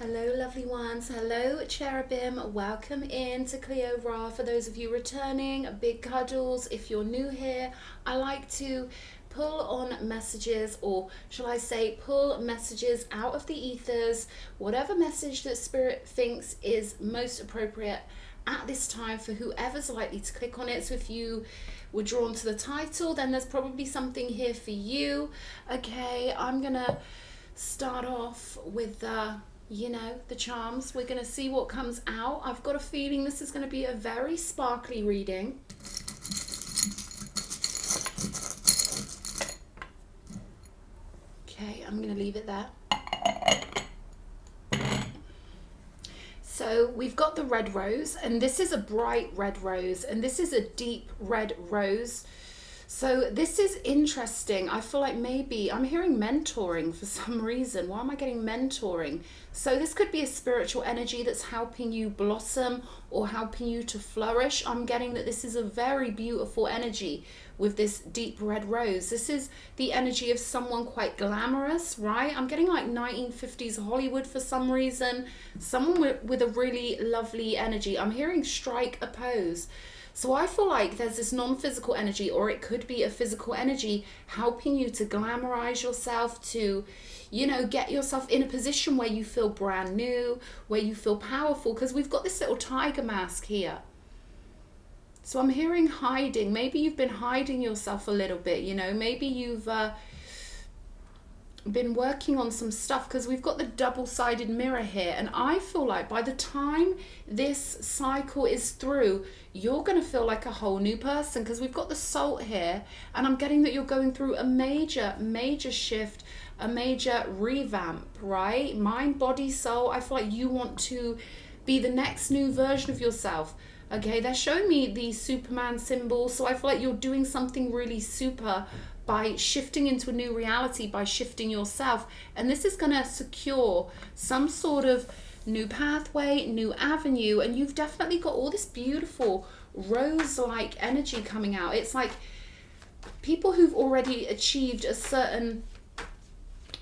Hello lovely ones, hello cherubim, welcome in to Cleo Ra. For those of you returning, big cuddles. If you're new here, I like to pull on messages, or shall I say pull messages out of the ethers, whatever message that spirit thinks is most appropriate at this time for whoever's likely to click on it. So if you were drawn to the title, then there's probably something here for you. Okay, I'm gonna start off with the charms. We're going to see what comes out. I've got a feeling this is going to be a very sparkly reading. Okay, I'm going to leave it there. So we've got the red rose, and this is a bright red rose, and this is a deep red rose. So this is interesting. I feel like maybe I'm hearing mentoring for some reason. Why am I getting mentoring? So this could be a spiritual energy that's helping you blossom or helping you to flourish. I'm getting that this is a very beautiful energy with this deep red rose. This is the energy of someone quite glamorous, right? I'm getting like 1950s Hollywood for some reason. Someone with a really lovely energy. I'm hearing strike a pose. So I feel like there's this non-physical energy, or it could be a physical energy helping you to glamorize yourself, to, get yourself in a position where you feel brand new, where you feel powerful, because we've got this little tiger mask here. So I'm hearing hiding. Maybe you've been hiding yourself a little bit, maybe you've been working on some stuff, because we've got the double-sided mirror here, and I feel like by the time this cycle is through, you're going to feel like a whole new person, because we've got the salt here, and I'm getting that you're going through a major shift, a major revamp, right? Mind, body, soul. I feel like you want to be the next new version of yourself. Okay, they're showing me the Superman symbol, so I feel like you're doing something really super by shifting into a new reality, by shifting yourself. And this is going to secure some sort of new pathway, new avenue. And you've definitely got all this beautiful rose-like energy coming out. It's like people who've already achieved a certain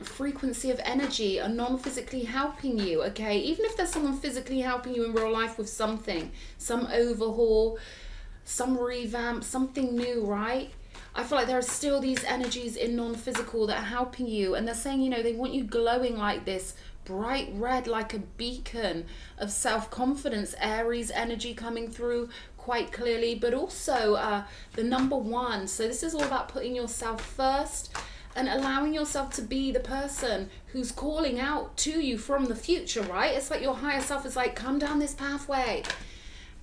frequency of energy are non-physically helping you, okay? Even if there's someone physically helping you in real life with something, some overhaul, some revamp, something new, right? I feel like there are still these energies in non-physical that are helping you, and they're saying, they want you glowing like this, bright red, like a beacon of self-confidence. Aries energy coming through quite clearly, but also the number one. So this is all about putting yourself first and allowing yourself to be the person who's calling out to you from the future, right? It's like your higher self is like, come down this pathway.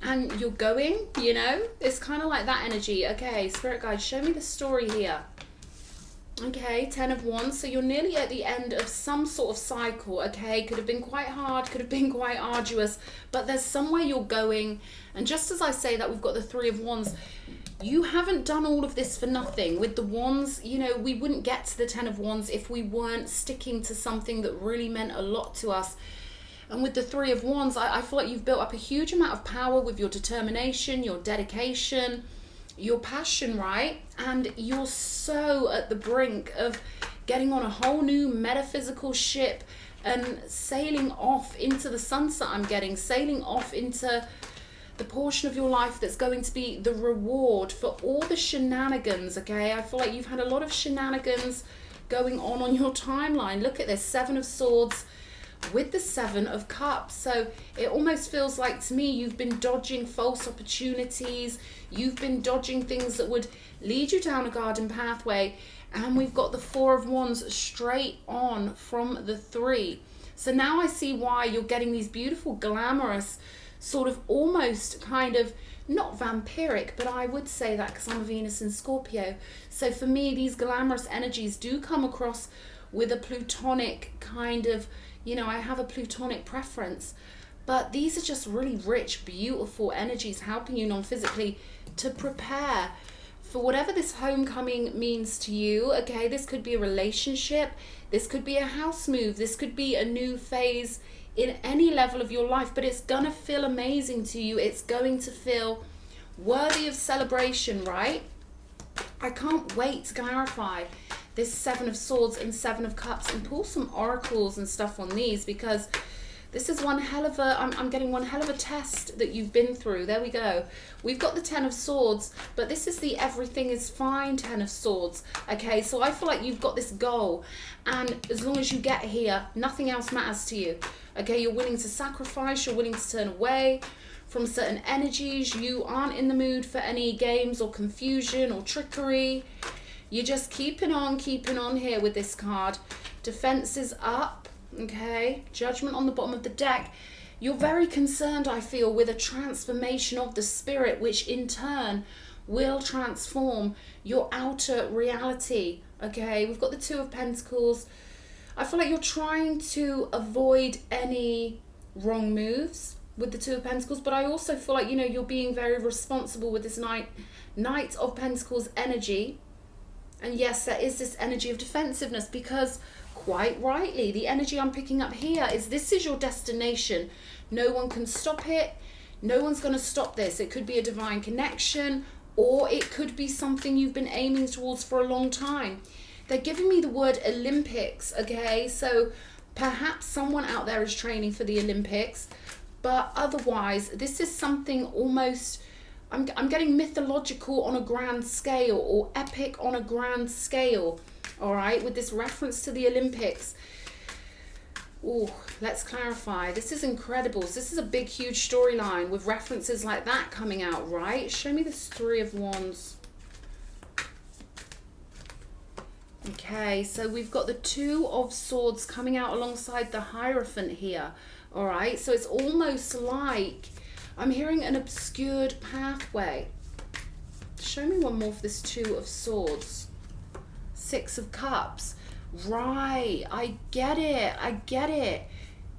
And you're going, it's kind of like that energy. Okay, spirit guides, show me the story here. Okay, 10 of Wands. So you're nearly at the end of some sort of cycle, okay? Could have been quite hard, could have been quite arduous, but there's somewhere you're going. And just as I say that, we've got the 3 of Wands. You haven't done all of this for nothing. With the Wands, we wouldn't get to the 10 of Wands if we weren't sticking to something that really meant a lot to us. And with the 3 of Wands, I feel like you've built up a huge amount of power with your determination, your dedication, your passion, right? And you're so at the brink of getting on a whole new metaphysical ship and sailing off into the sunset. I'm getting sailing off into the portion of your life that's going to be the reward for all the shenanigans, okay? I feel like you've had a lot of shenanigans going on your timeline. Look at this, 7 of Swords with the 7 of Cups. So it almost feels like to me you've been dodging false opportunities, you've been dodging things that would lead you down a garden pathway, and we've got the 4 of Wands straight on from the 3. So now I see why you're getting these beautiful glamorous sort of almost kind of not vampiric, but I would say that because I'm a Venus in Scorpio. So for me, these glamorous energies do come across with a plutonic kind of, I have a plutonic preference, but these are just really rich, beautiful energies helping you non-physically to prepare for whatever this homecoming means to you, okay? This could be a relationship, this could be a house move, this could be a new phase in any level of your life, but it's gonna feel amazing to you. It's going to feel worthy of celebration, right? I can't wait to clarify this 7 of Swords and 7 of Cups and pull some oracles and stuff on these, because This is one hell of a, I'm getting one hell of a test that you've been through. There we go. We've got the 10 of Swords, but this is the everything is fine 10 of Swords. Okay, so I feel like you've got this goal, and as long as you get here, nothing else matters to you. Okay, you're willing to sacrifice, you're willing to turn away from certain energies. You aren't in the mood for any games or confusion or trickery. You're just keeping on here with this card. Defense is up. Okay, Judgment on the bottom of the deck. You're very concerned, I feel, with a transformation of the spirit, which in turn will transform your outer reality. Okay, we've got the 2 of Pentacles. I feel like you're trying to avoid any wrong moves with the 2 of Pentacles, but I also feel like, you know, you're being very responsible with this Knight of Pentacles energy. And yes, there is this energy of defensiveness, because quite rightly, the energy I'm picking up here is this is your destination. No one can stop it. No one's going to stop this. It could be a divine connection, or it could be something you've been aiming towards for a long time. They're giving me the word Olympics, okay? So perhaps someone out there is training for the Olympics, but otherwise, this is something almost, I'm getting mythological on a grand scale, or epic on a grand scale. All right, with this reference to the Olympics. Oh, let's clarify. This is incredible. This is a big, huge storyline with references like that coming out, right? Show me this 3 of Wands. Okay, so we've got the 2 of Swords coming out alongside the Hierophant here. All right, so it's almost like I'm hearing an obscured pathway. Show me one more for this 2 of Swords. 6 of Cups. Right, I get it.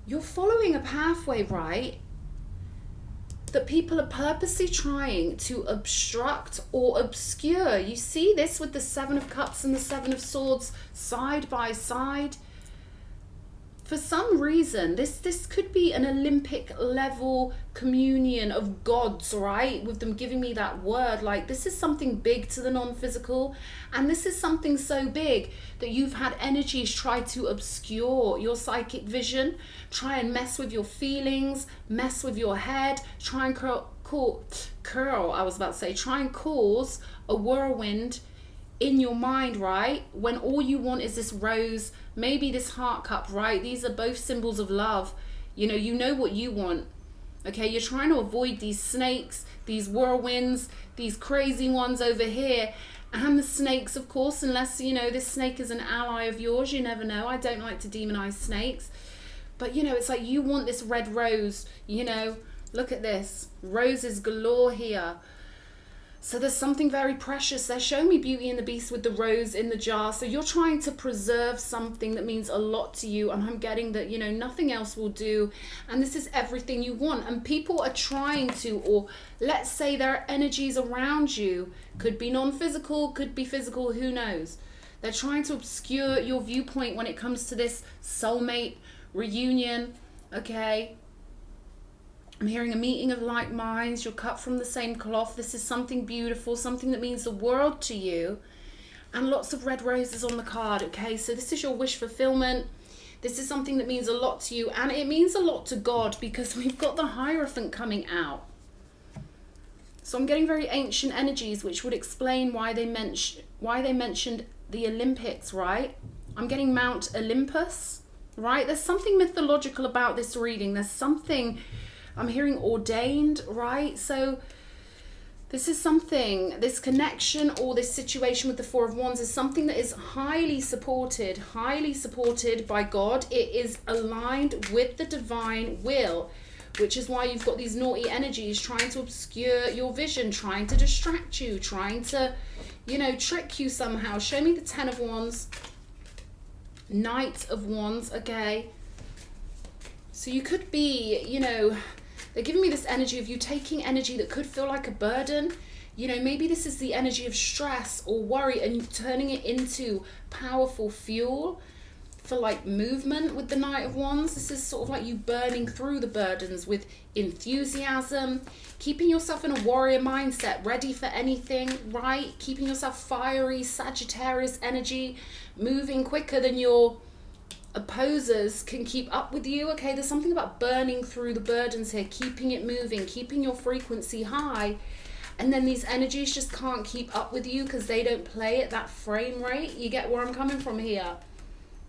You're following a pathway, right, that people are purposely trying to obstruct or obscure. You see this with the 7 of Cups and the 7 of Swords side by side. For some reason, this could be an Olympic level communion of gods, right? With them giving me that word, like this is something big to the non-physical, and this is something so big that you've had energies try to obscure your psychic vision, try and mess with your feelings, mess with your head, try and try and cause a whirlwind in your mind, right? When all you want is this rose, maybe this heart cup, right? These are both symbols of love. You know what you want. Okay, you're trying to avoid these snakes, these whirlwinds, these crazy ones over here. And the snakes, of course, unless, you know, this snake is an ally of yours, you never know. I don't like to demonize snakes. But, you know, it's like you want this red rose, you know. Look at this. Roses galore here. So there's something very precious. They're showing me Beauty and the Beast with the rose in the jar. So you're trying to preserve something that means a lot to you. And I'm getting that, you know, nothing else will do. And this is everything you want. And people are trying to, or let's say there are energies around you. Could be non-physical, could be physical, who knows. They're trying to obscure your viewpoint when it comes to this soulmate reunion, okay? I'm hearing a meeting of like minds. You're cut from the same cloth. This is something beautiful, something that means the world to you. And lots of red roses on the card, okay? So this is your wish fulfillment. This is something that means a lot to you. And it means a lot to God because we've got the Hierophant coming out. So I'm getting very ancient energies, which would explain why they mentioned the Olympics, right? I'm getting Mount Olympus, right? There's something mythological about this reading. There's something... I'm hearing ordained, right? So this is something, this connection or this situation with the Four of Wands is something that is highly supported by God. It is aligned with the divine will, which is why you've got these naughty energies trying to obscure your vision, trying to distract you, trying to, you know, trick you somehow. Show me the 10 of Wands, Knight of Wands, okay? So you could be, you know, they're giving me this energy of you taking energy that could feel like a burden. You know, maybe this is the energy of stress or worry and turning it into powerful fuel for like movement with the Knight of Wands. This is sort of like you burning through the burdens with enthusiasm, keeping yourself in a warrior mindset, ready for anything, right? Keeping yourself fiery, Sagittarius energy, moving quicker than your opposers can keep up with you. Okay, there's something about burning through the burdens here, keeping it moving, keeping your frequency high. And then these energies just can't keep up with you because they don't play at that frame rate. You get where I'm coming from here?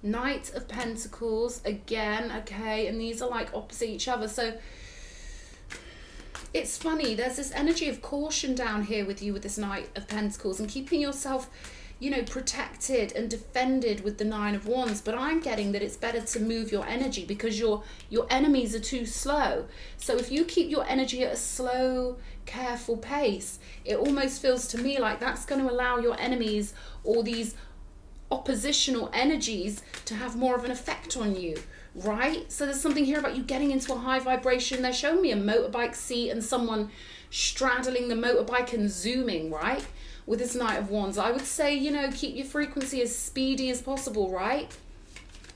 Knight of Pentacles again, okay, and these are like opposite each other. So it's funny, there's this energy of caution down here with you with this Knight of Pentacles and keeping yourself, you know, protected and defended with the Nine of Wands. But I'm getting that it's better to move your energy because your enemies are too slow. So if you keep your energy at a slow, careful pace, it almost feels to me like that's going to allow your enemies or these oppositional energies to have more of an effect on you, right? So there's something here about you getting into a high vibration. They're showing me a motorbike seat and someone straddling the motorbike and zooming, right? With this Knight of Wands, I would say, you know, keep your frequency as speedy as possible, right?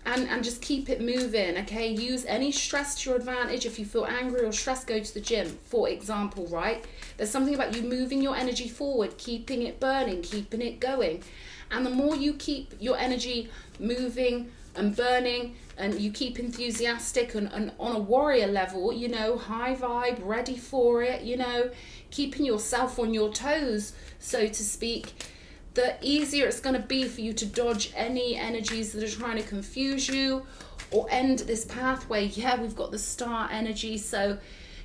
And just keep it moving, okay? Use any stress to your advantage. If you feel angry or stressed, go to the gym, for example, right? There's something about you moving your energy forward, keeping it burning, keeping it going. And the more you keep your energy moving and burning and you keep enthusiastic and on a warrior level, you know, high vibe, ready for it, you know, keeping yourself on your toes, so to speak, the easier it's going to be for you to dodge any energies that are trying to confuse you or end this pathway. Yeah, we've got the Star energy. So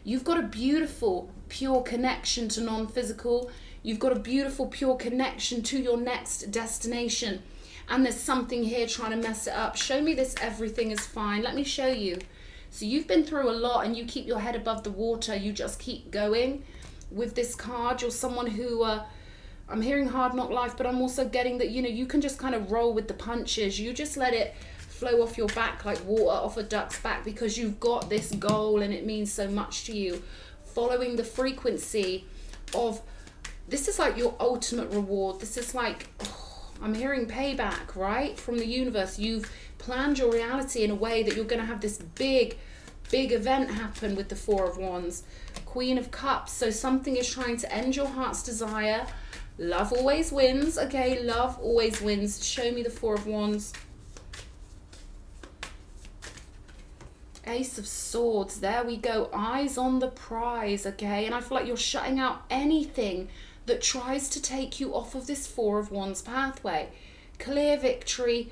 you've got a beautiful, pure connection to non-physical. You've got a beautiful, pure connection to your next destination. And there's something here trying to mess it up. Show me this everything is fine. Let me show you. So you've been through a lot and you keep your head above the water. You just keep going. With this card, you're someone who, I'm hearing hard knock life, but I'm also getting that, you know, you can just kind of roll with the punches. You just let it flow off your back like water off a duck's back because you've got this goal and it means so much to you. Following the frequency of, this is like your ultimate reward. This is like, I'm hearing payback, right? From the universe. You've planned your reality in a way that you're going to have this big event happen with the Four of Wands. Queen of Cups. So something is trying to end your heart's desire. Love always wins. Okay, love always wins. Show me the Four of Wands. Ace of Swords. There we go. Eyes on the prize. Okay, and I feel like you're shutting out anything that tries to take you off of this Four of Wands pathway. Clear victory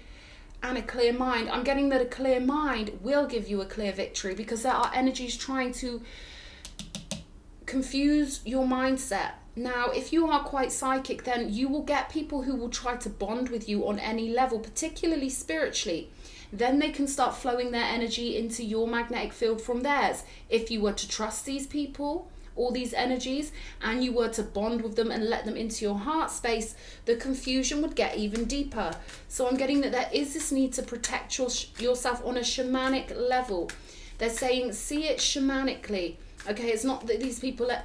and a clear mind. I'm getting that a clear mind will give you a clear victory because there are energies trying to confuse your mindset. Now, if you are quite psychic, then you will get people who will try to bond with you on any level, particularly spiritually. Then they can start flowing their energy into your magnetic field from theirs. If you were to trust these people, all these energies, and you were to bond with them and let them into your heart space, the confusion would get even deeper. So I'm getting that there is this need to protect yourself on a shamanic level. They're saying, see it shamanically. Okay, it's not that these people are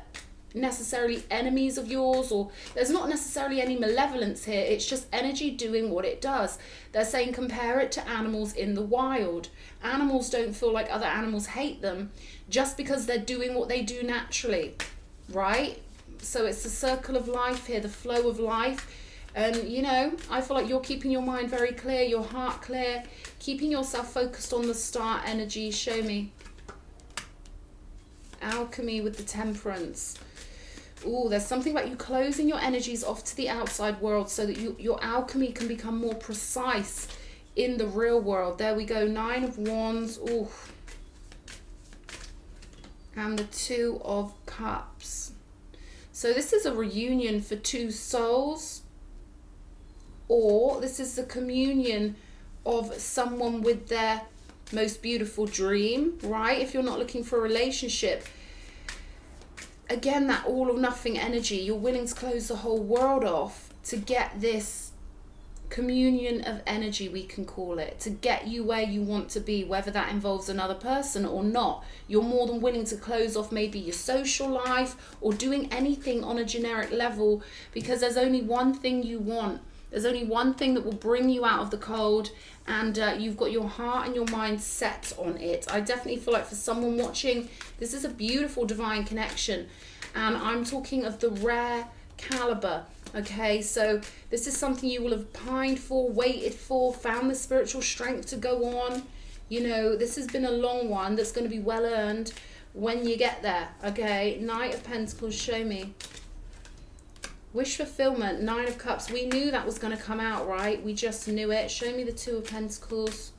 necessarily enemies of yours, or there's not necessarily any malevolence here. It's just energy doing what it does. They're saying compare it to animals in the wild. Animals don't feel like other animals hate them just because they're doing what they do naturally, right? So it's the circle of life here, the flow of life. And you know, I feel like you're keeping your mind very clear, your heart clear, keeping yourself focused on the Star energy. Show me. Alchemy with the Temperance. Oh, there's something about you closing your energies off to the outside world so that your alchemy can become more precise in the real world. There we go. Nine of Wands. Oh. And the Two of Cups. So this is a reunion for two souls. Or this is the communion of someone with their most beautiful dream, right? If you're not looking for a relationship, again, that all or nothing energy, you're willing to close the whole world off to get this communion of energy, we can call it, to get you where you want to be, whether that involves another person or not. You're more than willing to close off maybe your social life or doing anything on a generic level because there's only one thing you want. There's only one thing that will bring you out of the cold, and you've got your heart and your mind set on it. I definitely feel like for someone watching, this is a beautiful divine connection. And I'm talking of the rare caliber Okay, so this is something you will have pined for, waited for, found the spiritual strength to go on. You know, this has been a long one that's going to be well earned when you get there. Okay, Knight of Pentacles, show me. Wish fulfillment, Nine of Cups. We knew that was going to come out, right? We just knew it. Show me the Two of Pentacles.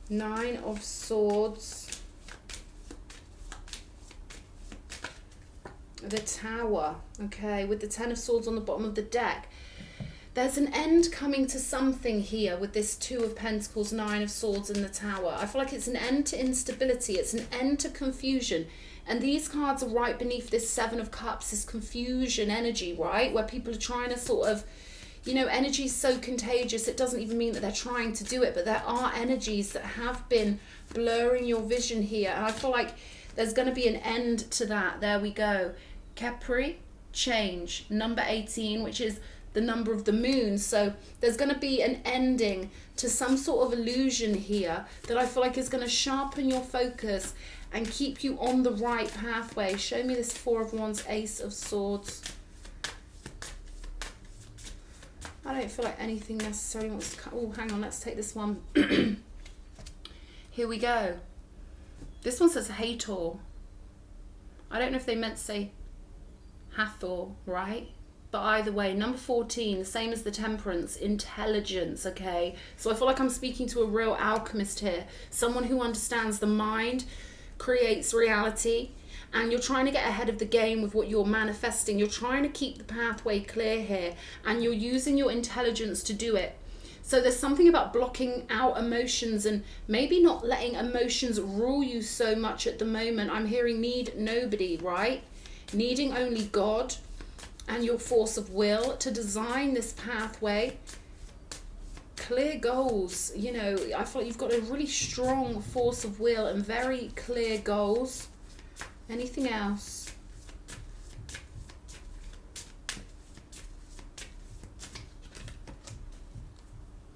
Nine of Swords. The Tower. Okay, with the Ten of Swords on the bottom of the deck. There's an end coming to something here with this Two of Pentacles, Nine of Swords and the Tower. I feel like it's an end to instability. It's an end to confusion. And these cards are right beneath this Seven of Cups, this confusion energy, right? Where people are trying to sort of, you know, energy is so contagious. It doesn't even mean that they're trying to do it, but there are energies that have been blurring your vision here. And I feel like there's going to be an end to that. There we go. Capri, change, number 18, which is the number of the moon. So there's going to be an ending to some sort of illusion here that I feel like is going to sharpen your focus and keep you on the right pathway. Show me this Four of Wands, Ace of Swords. I don't feel like anything necessarily wants to come. Oh, hang on, let's take this one. Here we go. This one says Hathor. I don't know if they meant to say Hathor, right? But either way, number 14, the same as the Temperance, intelligence, okay? So I feel like I'm speaking to a real alchemist here. Someone who understands the mind creates reality, and you're trying to get ahead of the game with what you're manifesting. You're trying to keep the pathway clear here, and you're using your intelligence to do it. So there's something about blocking out emotions and maybe not letting emotions rule you so much at the moment. I'm hearing need nobody, right? Needing only God and your force of will to design this pathway. Clear goals, you know, I feel like you've got a really strong force of will and very clear goals. Anything else?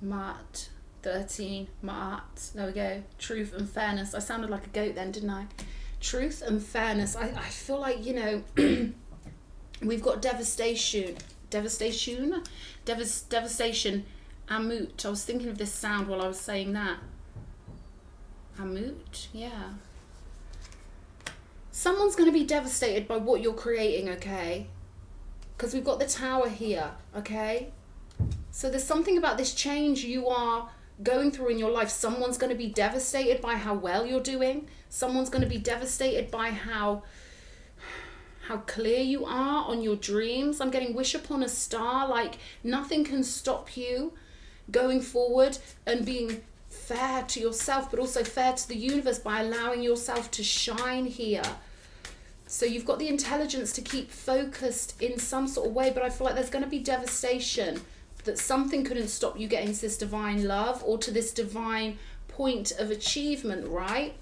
Ma'at, 13, Ma'at, there we go. Truth and fairness. I sounded like a goat then, didn't I? Truth and fairness. I feel like, you know, we've got devastation, Amut. I was thinking of this sound while I was saying that. Amut, yeah. Someone's going to be devastated by what you're creating, okay? Because we've got the Tower here, okay? So there's something about this change you are going through in your life. Someone's going to be devastated by how well you're doing. Someone's going to be devastated by how clear you are on your dreams. I'm getting wish upon a star, like nothing can stop you going forward and being fair to yourself, but also fair to the universe by allowing yourself to shine here. So you've got the intelligence to keep focused in some sort of way, but I feel like there's going to be devastation, that something couldn't stop you getting to this divine love or to this divine point of achievement, right?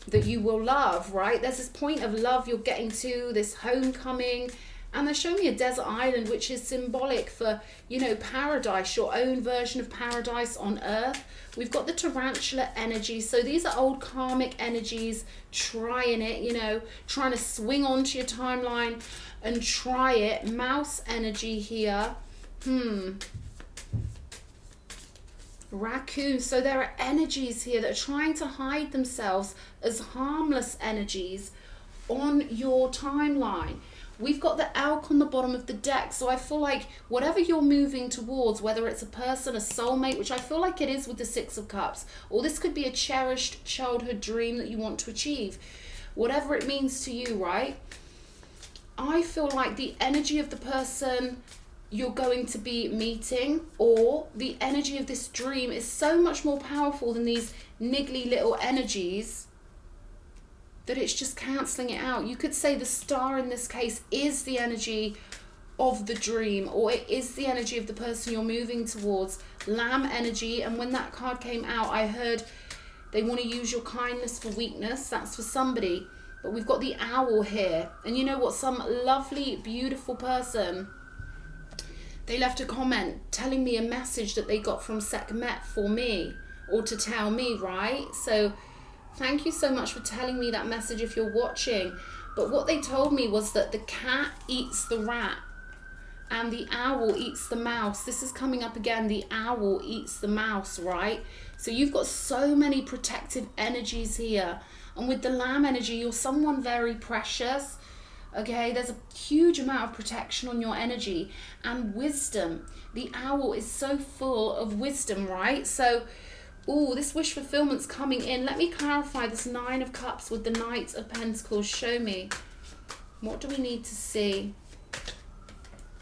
That you will love, right? There's this point of love you're getting to, this homecoming. And they're showing me a desert island, which is symbolic for, you know, paradise, your own version of paradise on earth. We've got the tarantula energy. So these are old karmic energies trying it, you know, trying to swing onto your timeline and try it. Mouse energy here. Raccoon. So there are energies here that are trying to hide themselves as harmless energies on your timeline. We've got the elk on the bottom of the deck. So I feel like whatever you're moving towards, whether it's a person, a soulmate, which I feel like it is with the Six of Cups, or this could be a cherished childhood dream that you want to achieve, whatever it means to you, right? I feel like the energy of the person you're going to be meeting or the energy of this dream is so much more powerful than these niggly little energies that it's just cancelling it out. You could say the star in this case is the energy of the dream, or it is the energy of the person you're moving towards. Lamb energy, and when that card came out, I heard they want to use your kindness for weakness. That's for somebody. But we've got the owl here. And you know what? Some lovely, beautiful person, they left a comment telling me a message that they got from Sekhmet for me, or to tell me, right? So thank you so much for telling me that message if you're watching. But what they told me was that the cat eats the rat and the owl eats the mouse. This is coming up again. The owl eats the mouse, right? So you've got so many protective energies here. And with the lamb energy, you're someone very precious. Okay, there's a huge amount of protection on your energy and wisdom. The owl is so full of wisdom, right? So, this wish fulfillment's coming in. Let me clarify this Nine of Cups with the Knight of Pentacles. Show me. What do we need to see?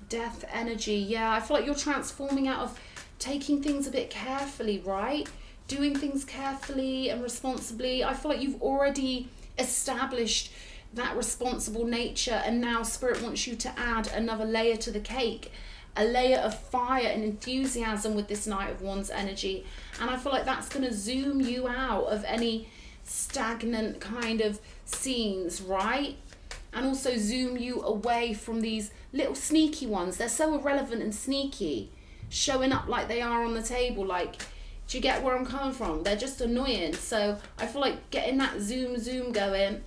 Death energy. Yeah, I feel like you're transforming out of taking things a bit carefully, right? Doing things carefully and responsibly. I feel like you've already established that responsible nature, and now Spirit wants you to add another layer to the cake, a layer of fire and enthusiasm with this Knight of Wands energy. And I feel like that's going to zoom you out of any stagnant kind of scenes, right? And also zoom you away from these little sneaky ones. They're so irrelevant and sneaky, showing up like they are on the table. Like, do you get where I'm coming from? They're just annoying. So I feel like getting that zoom going,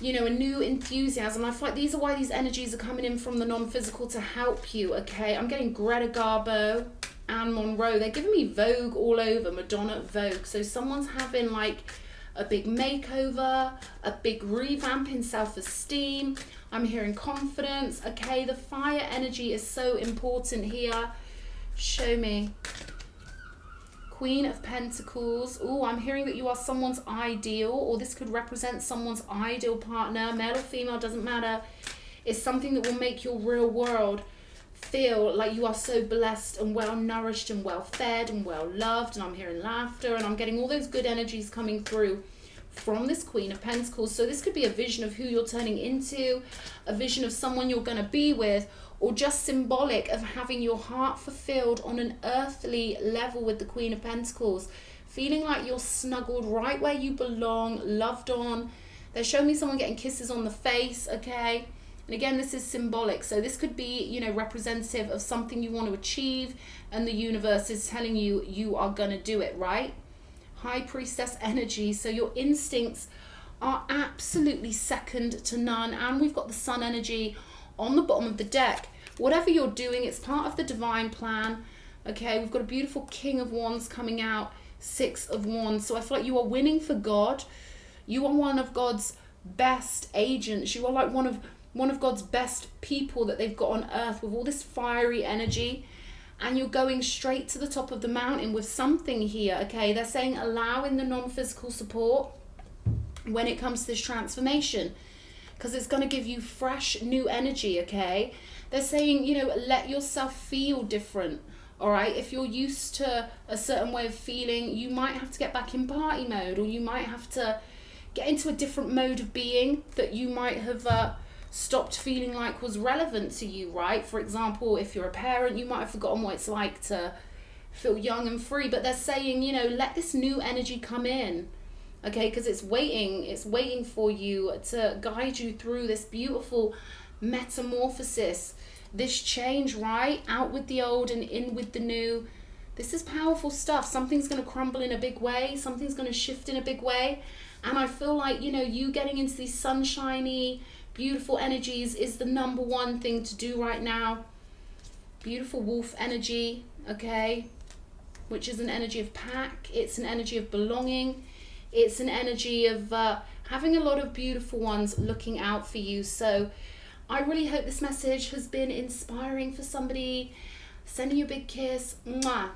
you know, a new enthusiasm. I feel like these are why these energies are coming in from the non-physical to help you, okay? I'm getting Greta Garbo and Monroe. They're giving me Vogue all over, Madonna Vogue. So someone's having like a big makeover, a big revamp in self-esteem. I'm hearing confidence, okay? The fire energy is so important here. Show me. Queen of Pentacles. I'm hearing that you are someone's ideal, or this could represent someone's ideal partner, male or female, doesn't matter. It's something that will make your real world feel like you are so blessed and well nourished and well fed and well loved. And I'm hearing laughter, and I'm getting all those good energies coming through from this Queen of Pentacles. So this could be a vision of who you're turning into, a vision of someone you're going to be with, or just symbolic of having your heart fulfilled on an earthly level with the Queen of Pentacles. Feeling like you're snuggled right where you belong, loved on. They're showing me someone getting kisses on the face, okay? And again, this is symbolic. So this could be, you know, representative of something you want to achieve, and the universe is telling you you are going to do it, right? High Priestess energy. So your instincts are absolutely second to none. And we've got the Sun energy on the bottom of the deck. Whatever you're doing, it's part of the divine plan. Okay, we've got a beautiful King of Wands coming out, Six of Wands. So I feel like you are winning for God. You are one of God's best agents. You are like one of God's best people that they've got on earth, with all this fiery energy. And you're going straight to the top of the mountain with something here, okay? They're saying allow in the non-physical support when it comes to this transformation, because it's going to give you fresh new energy, okay? They're saying, you know, let yourself feel different, all right? If you're used to a certain way of feeling, you might have to get back in party mode, or you might have to get into a different mode of being that you might have stopped feeling like was relevant to you, right? For example, if you're a parent, you might have forgotten what it's like to feel young and free. But they're saying, you know, let this new energy come in, okay? Because it's waiting for you to guide you through this beautiful metamorphosis, this change, right? Out with the old and in with the new. This is powerful stuff. Something's going to crumble in a big way. Something's going to shift in a big way. And I feel like, you know, you getting into these sunshiny, beautiful energies is the number one thing to do right now. Beautiful wolf energy, okay? Which is an energy of pack. It's an energy of belonging. It's an energy of having a lot of beautiful ones looking out for you. So I really hope this message has been inspiring for somebody. Sending you a big kiss. Mwah.